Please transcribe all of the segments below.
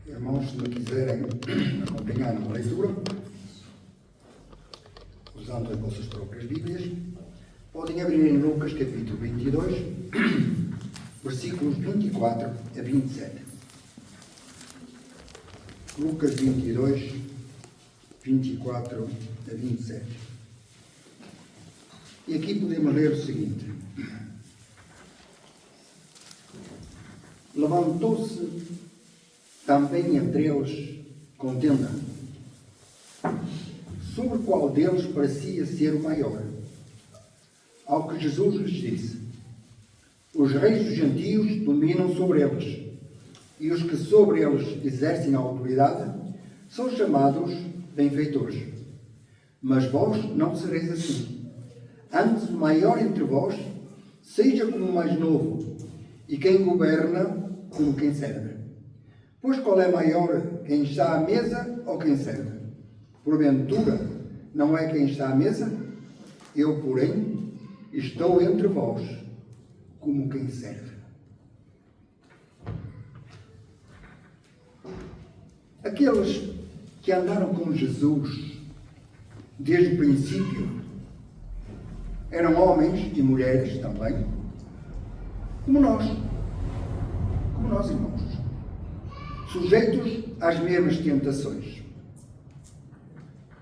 Irmãos, se me quiserem acompanhar na leitura, usando as vossas próprias Bíblias, podem abrir em Lucas capítulo 22, versículos 24 a 27. Lucas 22, 24 a 27. E aqui podemos ler o seguinte: levantou-se também entre eles contenda, sobre qual deles parecia ser o maior. Ao que Jesus lhes disse: os reis dos gentios dominam sobre eles, e os que sobre eles exercem a autoridade são chamados benfeitores. Mas vós não sereis assim. Antes, o maior entre vós seja como o mais novo, e quem governa como quem serve. Pois qual é maior, quem está à mesa ou quem serve? Porventura, não é quem está à mesa? Eu, porém, estou entre vós como quem serve. Aqueles que andaram com Jesus desde o princípio eram homens e mulheres também, como nós, irmãos, sujeitos às mesmas tentações.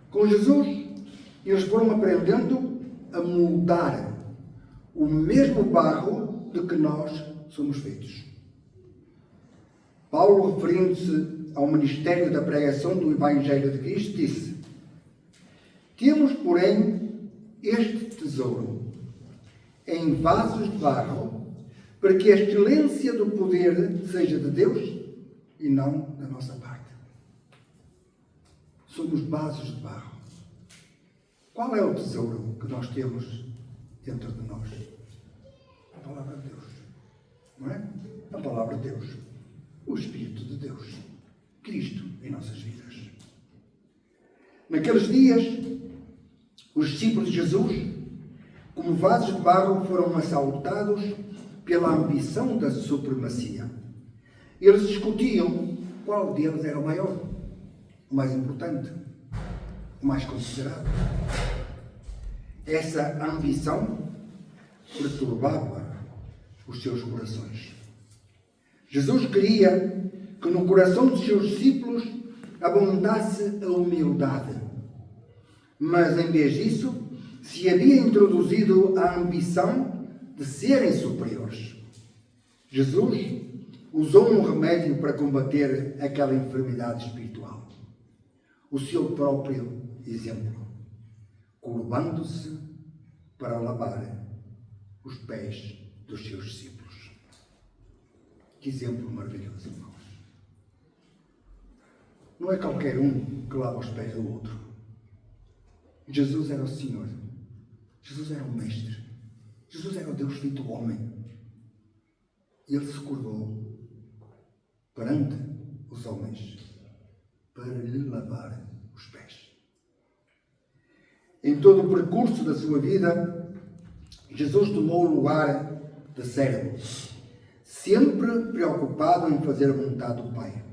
Com Jesus, eles foram aprendendo a moldar o mesmo barro de que nós somos feitos. Paulo, referindo-se ao ministério da pregação do Evangelho de Cristo, disse: temos, porém, este tesouro em vasos de barro, para que a excelência do poder seja de Deus e não da nossa parte. Somos vasos de barro. Qual é o tesouro que nós temos dentro de nós? A palavra de Deus. Não é? A palavra de Deus. O Espírito de Deus. Cristo em nossas vidas. Naqueles dias, os discípulos de Jesus, como vasos de barro, foram assaltados pela ambição da supremacia. Eles discutiam qual deles era o maior, o mais importante, o mais considerado. Essa ambição perturbava os seus corações. Jesus queria que no coração dos seus discípulos abundasse a humildade, mas em vez disso se havia introduzido a ambição de serem superiores. Jesus usou um remédio para combater aquela enfermidade espiritual: o seu próprio exemplo, curvando-se para lavar os pés dos seus discípulos. Que exemplo maravilhoso, irmãos! Não é qualquer um que lava os pés do outro. Jesus era o Senhor. Jesus era o Mestre. Jesus era o Deus feito homem. Ele se curvou perante os homens para lhe lavar os pés. Em todo o percurso da sua vida, Jesus tomou o lugar de servo, sempre preocupado em fazer a vontade do Pai.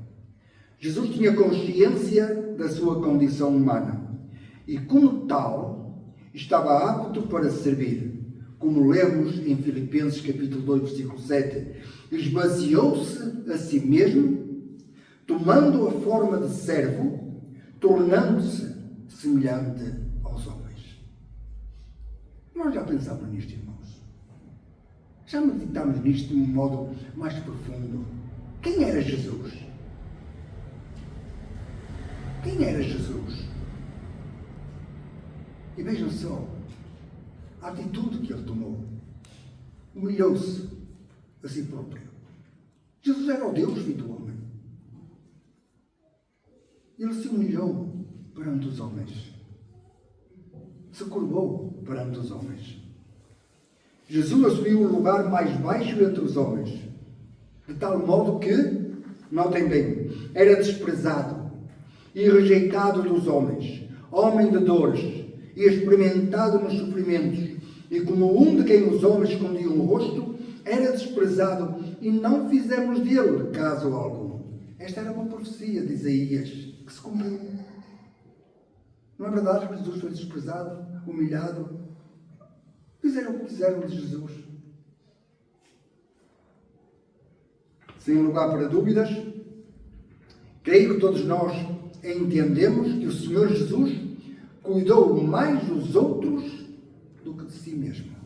Jesus tinha consciência da sua condição humana e, como tal, estava apto para servir. Como lemos em Filipenses capítulo 2, versículo 7, esvaziou-se a si mesmo, tomando a forma de servo, tornando-se semelhante aos homens. Nós já pensamos nisto, irmãos? Já meditamos nisto de um modo mais profundo? Quem era Jesus? Quem era Jesus? E vejam só a atitude que ele tomou. Humilhou-se a si próprio. Jesus era o Deus feito homem. Ele se humilhou perante os homens. Se curvou perante os homens. Jesus assumiu o lugar mais baixo entre os homens, de tal modo que, notem bem, era desprezado e rejeitado dos homens, homem de dores e experimentado nos sofrimentos, e como um de quem os homens escondiam o rosto, era desprezado e não fizemos dele caso algum. Esta era uma profecia de Isaías que se cumpriu. Não é verdade que Jesus foi desprezado, humilhado? Fizeram o que quiseram de Jesus. Sem lugar para dúvidas, creio que todos nós entendemos que o Senhor Jesus cuidou mais dos outros do que de si mesmo.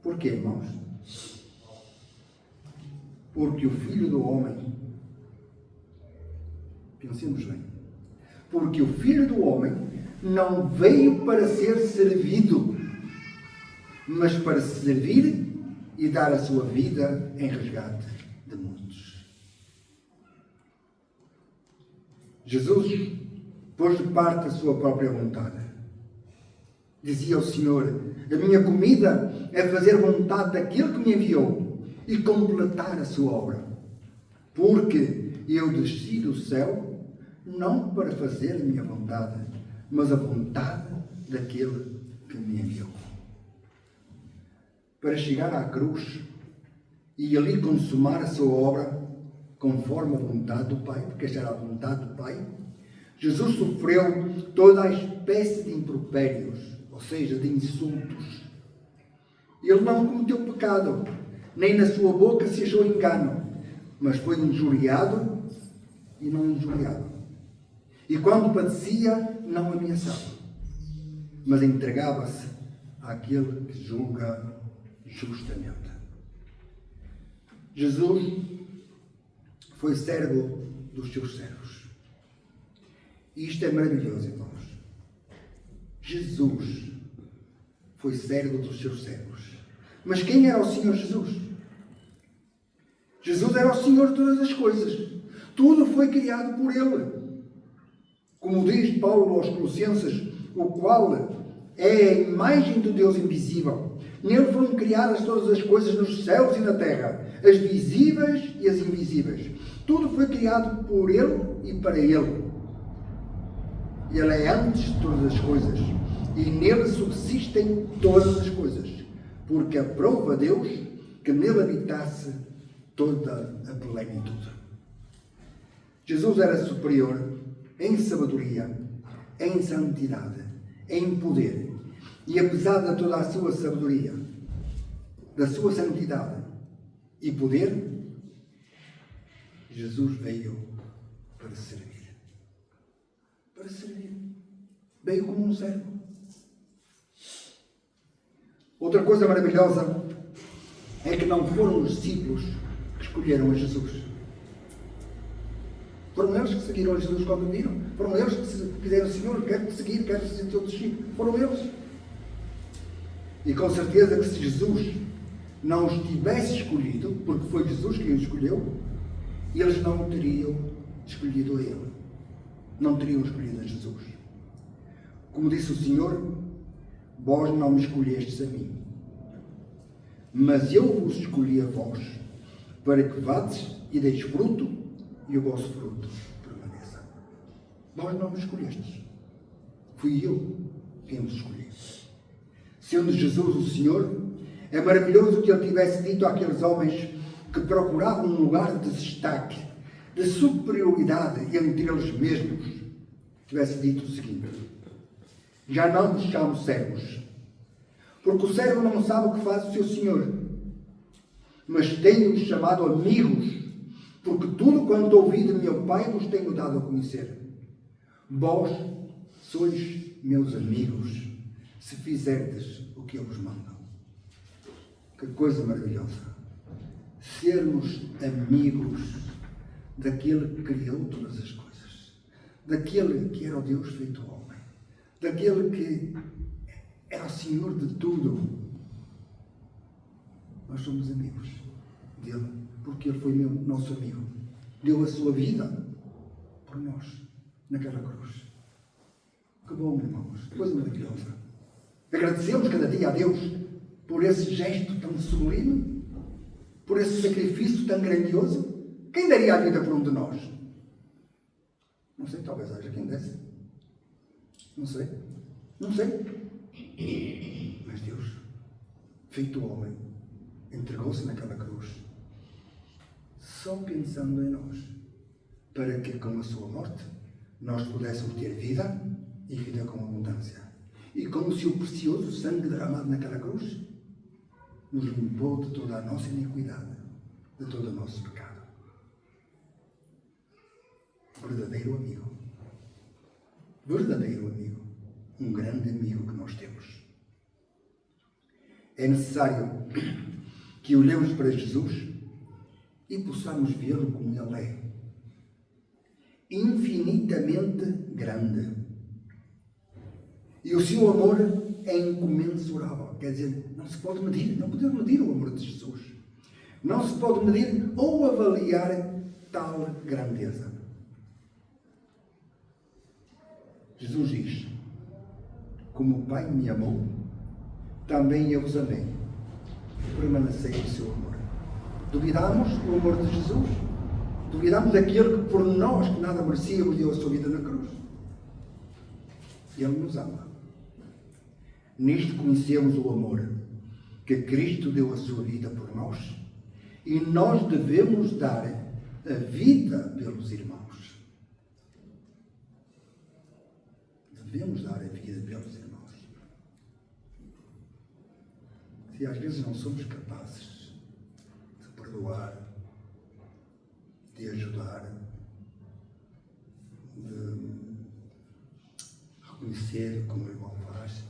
Porquê, irmãos? Porque o Filho do Homem, pensemos bem, porque o Filho do Homem não veio para ser servido, mas para servir e dar a sua vida em resgate de muitos. Jesus pôs de parte a sua própria vontade. Dizia o Senhor: a minha comida é fazer vontade daquele que me enviou e completar a sua obra. Porque eu desci do céu não para fazer a minha vontade, mas a vontade daquele que me enviou. Para chegar à cruz e ali consumar a sua obra conforme a vontade do Pai, porque esta era a vontade do Pai, Jesus sofreu toda a espécie de impropérios, ou seja, de insultos. Ele não cometeu pecado, nem na sua boca se achou engano, mas foi injuriado e não injuriado. E quando padecia, não ameaçava, mas entregava-se àquele que julga justamente. Jesus foi servo dos seus servos. E isto é maravilhoso, irmãos. Jesus foi servo dos seus servos. Mas quem era o Senhor Jesus? Jesus era o Senhor de todas as coisas. Tudo foi criado por Ele. Como diz Paulo aos Colossenses, o qual é a imagem do Deus invisível. Nele foram criadas todas as coisas nos céus e na terra, as visíveis e as invisíveis. Tudo foi criado por Ele e para Ele. Ele é antes de todas as coisas, e nele subsistem todas as coisas, porque aprova Deus que nele habitasse toda a plenitude. Jesus era superior em sabedoria, em santidade, em poder, e apesar de toda a sua sabedoria, da sua santidade e poder, Jesus veio para servir. Para servir. Veio como um servo. Outra coisa maravilhosa é que não foram os discípulos que escolheram a Jesus. Foram eles que seguiram a Jesus quando viram. Foram eles que disseram: Senhor, quero-te seguir, quero ser teu discípulo. Foram eles. E com certeza que se Jesus não os tivesse escolhido, porque foi Jesus quem os escolheu, eles não teriam escolhido a Ele. Não teriam escolhido a Jesus. Como disse o Senhor: vós não me escolhestes a mim, mas eu vos escolhi a vós, para que vades e deis fruto, e o vosso fruto permaneça. Vós não me escolhestes. Fui eu quem vos escolhi. Sendo Jesus o Senhor, é maravilhoso que Ele tivesse dito àqueles homens que procuravam um lugar de destaque, de superioridade entre eles mesmos, tivesse dito o seguinte: já não vos chamo servos, porque o servo não sabe o que faz o seu senhor, mas tenho-vos chamado amigos, porque tudo quanto ouvi de meu Pai vos tenho dado a conhecer. Vós sois meus amigos, se fizerdes o que eu vos mando. Que coisa maravilhosa! Sermos amigos daquele que criou todas as coisas, daquele que era o Deus feito homem, daquele que era o Senhor de tudo. Nós somos amigos dele, porque ele foi nosso amigo. Deu a sua vida por nós, naquela cruz. Que bom, irmãos, que coisa maravilhosa. Agradecemos cada dia a Deus por esse gesto tão sublime, por esse sacrifício tão grandioso. Quem daria a vida por um de nós? Não sei, talvez haja quem desse. Não sei. Não sei. Mas Deus, feito homem, entregou-se naquela cruz, só pensando em nós, para que com a sua morte nós pudéssemos ter vida e vida com abundância. E com o seu precioso sangue derramado naquela cruz, nos limpou de toda a nossa iniquidade, de todo o nosso pecado. Verdadeiro amigo. Verdadeiro amigo. Um grande amigo que nós temos. É necessário que olhemos para Jesus e possamos vê-lo como Ele é. Infinitamente grande. E o seu amor é incomensurável. Quer dizer, não se pode medir, não podemos medir o amor de Jesus. Não se pode medir ou avaliar tal grandeza. Jesus diz: como o Pai me amou, também eu vos amei. Permanecei no seu amor. Duvidamos do amor de Jesus? Duvidamos daquele que por nós, que nada merecíamos, deu a sua vida na cruz? Ele nos ama. Nisto conhecemos o amor, que Cristo deu a sua vida por nós, e nós devemos dar a vida pelos irmãos. Devemos dar a vida pelos irmãos. Se às vezes não somos capazes de perdoar, de ajudar, de reconhecer como o irmão faz,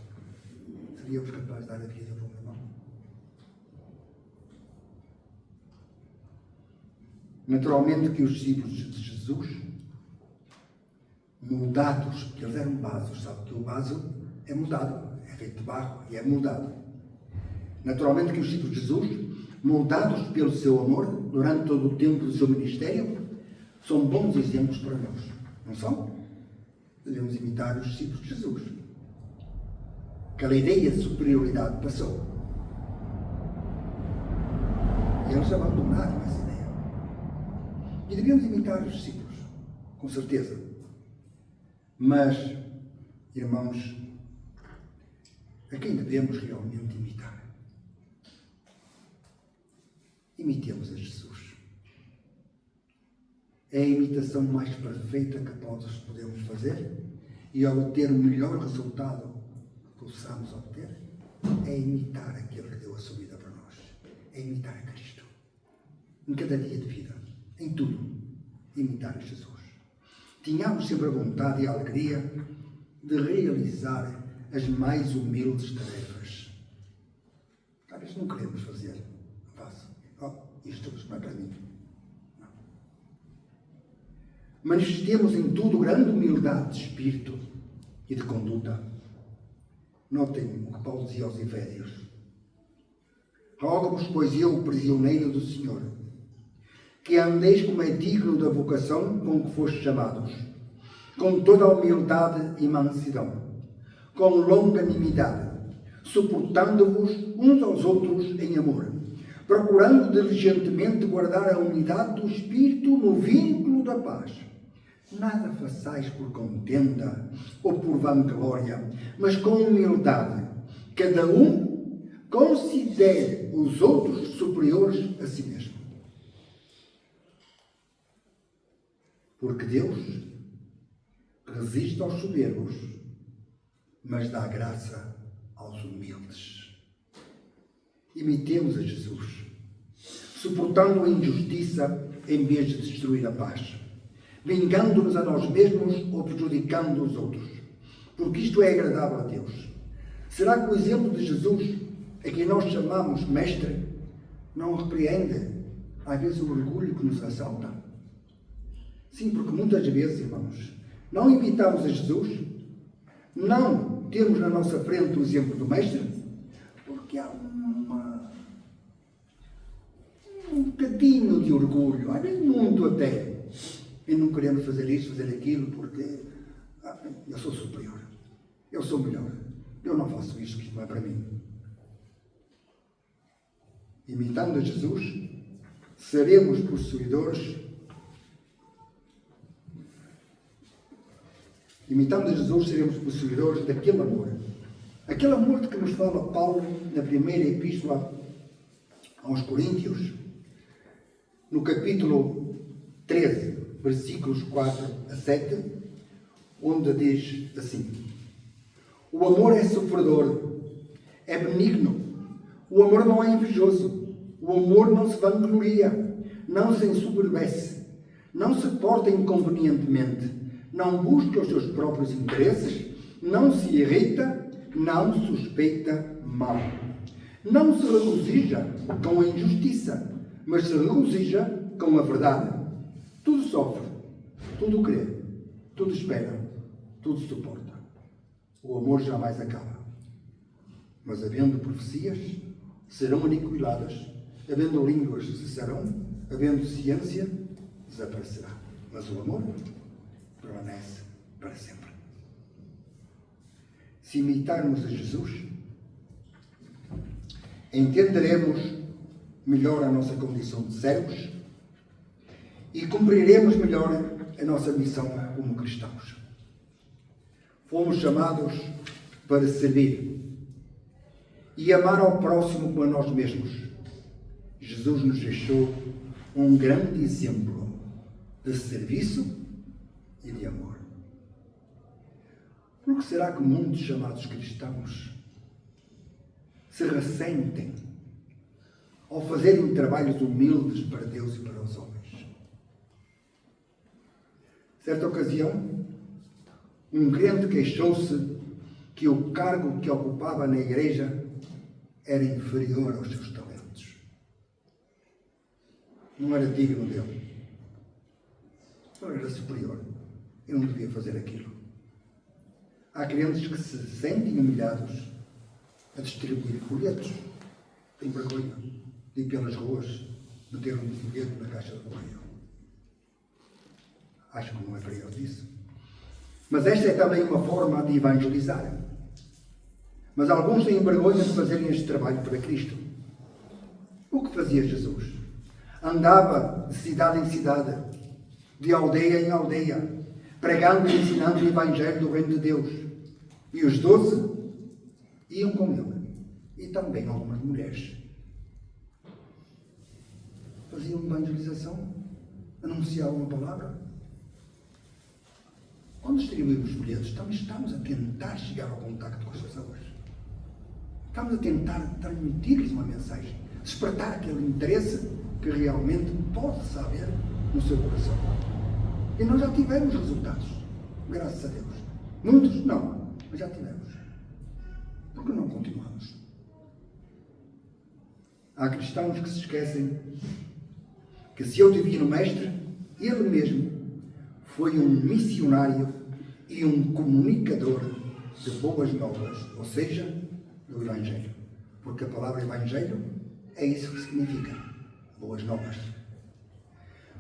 seríamos capazes de dar a vida para o irmão? Naturalmente que os discípulos de Jesus, moldados, porque eles eram vasos, sabe que o vaso é moldado, é feito de barro e é moldado. Naturalmente que os discípulos de Jesus, moldados pelo seu amor, durante todo o tempo do seu ministério, são bons exemplos para nós, não são? Devemos imitar os discípulos de Jesus. Aquela ideia de superioridade passou. E eles abandonaram essa ideia. E devemos imitar os discípulos, com certeza. Mas, irmãos, a quem devemos realmente imitar? Imitemos a Jesus. É a imitação mais perfeita que todos podemos fazer, e ao obter o melhor resultado que possamos obter, é imitar aquele que deu a sua vida para nós. É imitar a Cristo. Em cada dia de vida, em tudo, imitar a Jesus. Tínhamos sempre a vontade e a alegria de realizar as mais humildes tarefas. Talvez não queremos fazer. Não faço. Isto não é para mim. Não. Manifestemos em tudo grande humildade de espírito e de conduta. Notem o que Paulo dizia aos Efésios. Rogo-vos, pois eu, prisioneiro do Senhor, que andeis como é digno da vocação com que fostes chamados, com toda a humildade e mansidão, com longanimidade, suportando-vos uns aos outros em amor, procurando diligentemente guardar a unidade do Espírito no vínculo da paz. Nada façais por contenda ou por vanglória, mas com humildade, cada um considere os outros superiores a si mesmo. Porque Deus resiste aos soberbos, mas dá graça aos humildes. Imitemos a Jesus, suportando a injustiça em vez de destruir a paz, vingando-nos a nós mesmos ou prejudicando os outros, porque isto é agradável a Deus. Será que o exemplo de Jesus, a quem nós chamamos mestre, não repreende às vezes o orgulho que nos assalta? Sim, porque muitas vezes, irmãos, não imitamos a Jesus, não temos na nossa frente o exemplo do mestre, porque há um bocadinho de orgulho, às vezes muito até, e não queremos fazer isso, fazer aquilo, porque eu sou superior, eu sou melhor, eu não faço isto, que isto não é para mim. Imitando a Jesus, seremos possuidores. Imitando a Jesus, seremos possuidores daquele amor. Aquele amor de que nos fala Paulo na primeira epístola aos Coríntios, no capítulo 13, versículos 4 a 7, onde diz assim: o amor é sofredor, é benigno, o amor não é invejoso, o amor não se vangloria, não se ensoberbece, não se porta inconvenientemente, não busca os seus próprios interesses, não se irrita, não suspeita mal. Não se regozija com a injustiça, mas se regozija com a verdade. Tudo sofre, tudo crê, tudo espera, tudo suporta. O amor jamais acaba. Mas havendo profecias, serão aniquiladas. Havendo línguas, cessarão. Havendo ciência, desaparecerá. Mas o amor permanece para sempre. Se imitarmos a Jesus, entenderemos melhor a nossa condição de servos e cumpriremos melhor a nossa missão como cristãos. Fomos chamados para servir e amar ao próximo como a nós mesmos. Jesus nos deixou um grande exemplo de serviço e de amor. Por que será que muitos chamados cristãos se ressentem ao fazerem trabalhos humildes para Deus e para os homens? Certa ocasião, um crente queixou-se que o cargo que ocupava na igreja era inferior aos seus talentos. Não era digno dele. Não era superior. Eu não devia fazer aquilo. Há crentes que se sentem humilhados a distribuir folhetos. Tem vergonha de ir pelas ruas meter um folheto na caixa do correio. Acho que não é para eles isso. Mas esta é também uma forma de evangelizar. Mas alguns têm vergonha de fazerem este trabalho para Cristo. O que fazia Jesus? Andava de cidade em cidade, de aldeia em aldeia, pregando e ensinando o Evangelho do Reino de Deus. E os 12 iam com ele. E também algumas mulheres. Faziam evangelização, anunciavam a palavra. Quando distribuímos folhetos, estamos a tentar chegar ao contacto com as pessoas. Estamos a tentar transmitir-lhes uma mensagem, despertar aquele interesse que realmente pode haver no seu coração. E nós já tivemos resultados, graças a Deus. Muitos não, mas já tivemos. Por que não continuamos? Há cristãos que se esquecem que seu divino mestre, ele mesmo, foi um missionário e um comunicador de boas novas, ou seja, do Evangelho. Porque a palavra Evangelho é isso que significa, boas novas.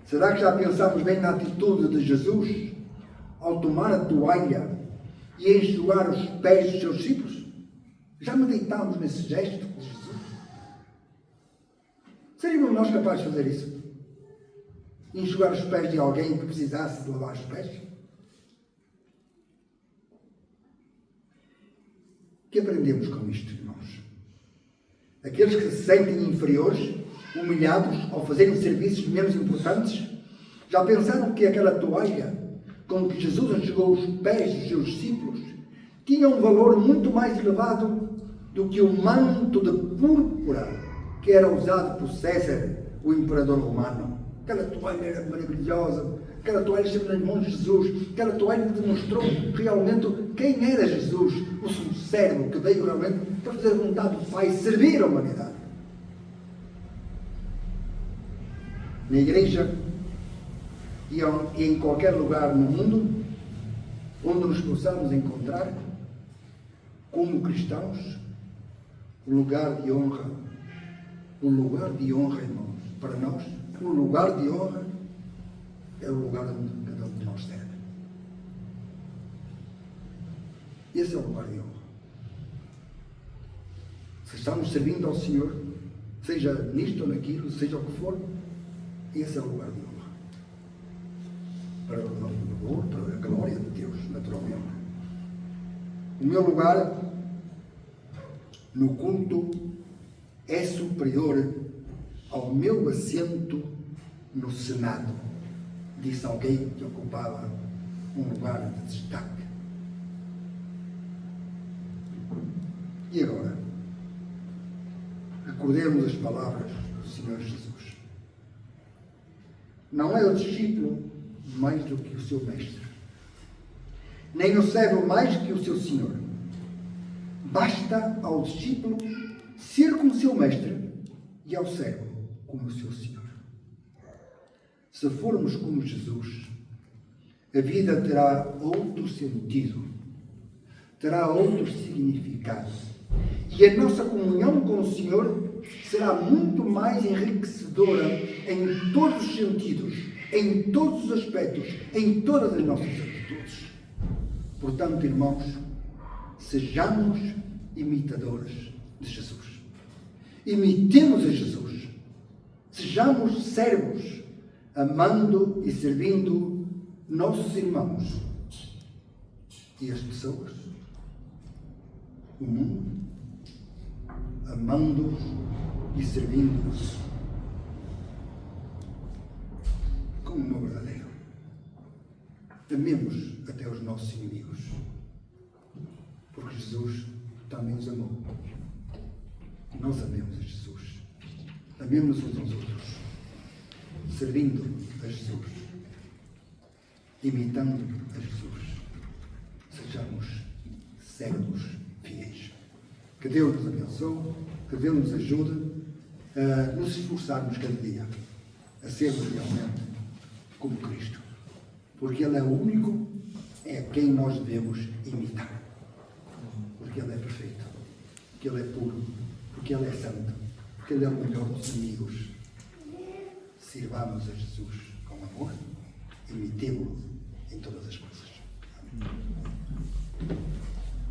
Será que já pensámos bem na atitude de Jesus ao tomar a toalha e enxugar os pés dos seus discípulos? Já meditámos nesse gesto de Jesus? Seríamos nós capazes de fazer isso? Enxugar os pés de alguém que precisasse de lavar os pés? O que aprendemos com isto, irmãos? Aqueles que se sentem inferiores, humilhados ao fazerem serviços menos importantes, já pensaram que aquela toalha com que Jesus enxugou os pés dos seus discípulos tinha um valor muito mais elevado do que o manto de púrpura que era usado por César, o imperador romano? Aquela toalha era maravilhosa, aquela toalha esteve nas mãos de Jesus, aquela toalha demonstrou realmente quem era Jesus, o sumo servo que veio realmente para fazer a vontade do Pai, servir a humanidade. Na igreja e em qualquer lugar no mundo onde nos possamos encontrar, como cristãos, o lugar de honra, irmãos, para nós, o lugar de honra é o lugar onde cada um de nós serve. Esse é o lugar de honra. Se estamos servindo ao Senhor, seja nisto ou naquilo, seja o que for, esse é o lugar de honra. Para o nosso louvor, para a glória de Deus, naturalmente. O meu lugar no culto é superior ao meu assento no Senado, disse alguém que ocupava um lugar de destaque. E agora? Recordemos as palavras do Senhor Jesus. Não é o discípulo mais do que o seu mestre, nem o servo mais que o seu senhor. Basta ao discípulo ser como seu mestre e ao servo como o seu senhor. Se formos como Jesus, a vida terá outro sentido, terá outro significado. E a nossa comunhão com o Senhor será muito mais enriquecedora em todos os sentidos, em todos os aspectos, em todas as nossas atitudes. Portanto, irmãos, sejamos imitadores de Jesus. Imitemos a Jesus. Sejamos servos, amando e servindo nossos irmãos e as pessoas, o mundo, amando-os e servindo-os como uma verdadeira. Amemos até os nossos inimigos, porque Jesus também os amou. Nós amemos a Jesus. Amemos uns aos outros, servindo a Jesus, imitando a Jesus. Sejamos servos fiéis. Que Deus nos abençoe, que Deus nos ajude a nos esforçarmos cada dia a sermos realmente como Cristo. Porque Ele é o único a quem nós devemos imitar. Porque Ele é perfeito, porque Ele é puro, porque Ele é santo, porque Ele é o melhor dos amigos. Sirvamos a Jesus com amor, imitemo-lo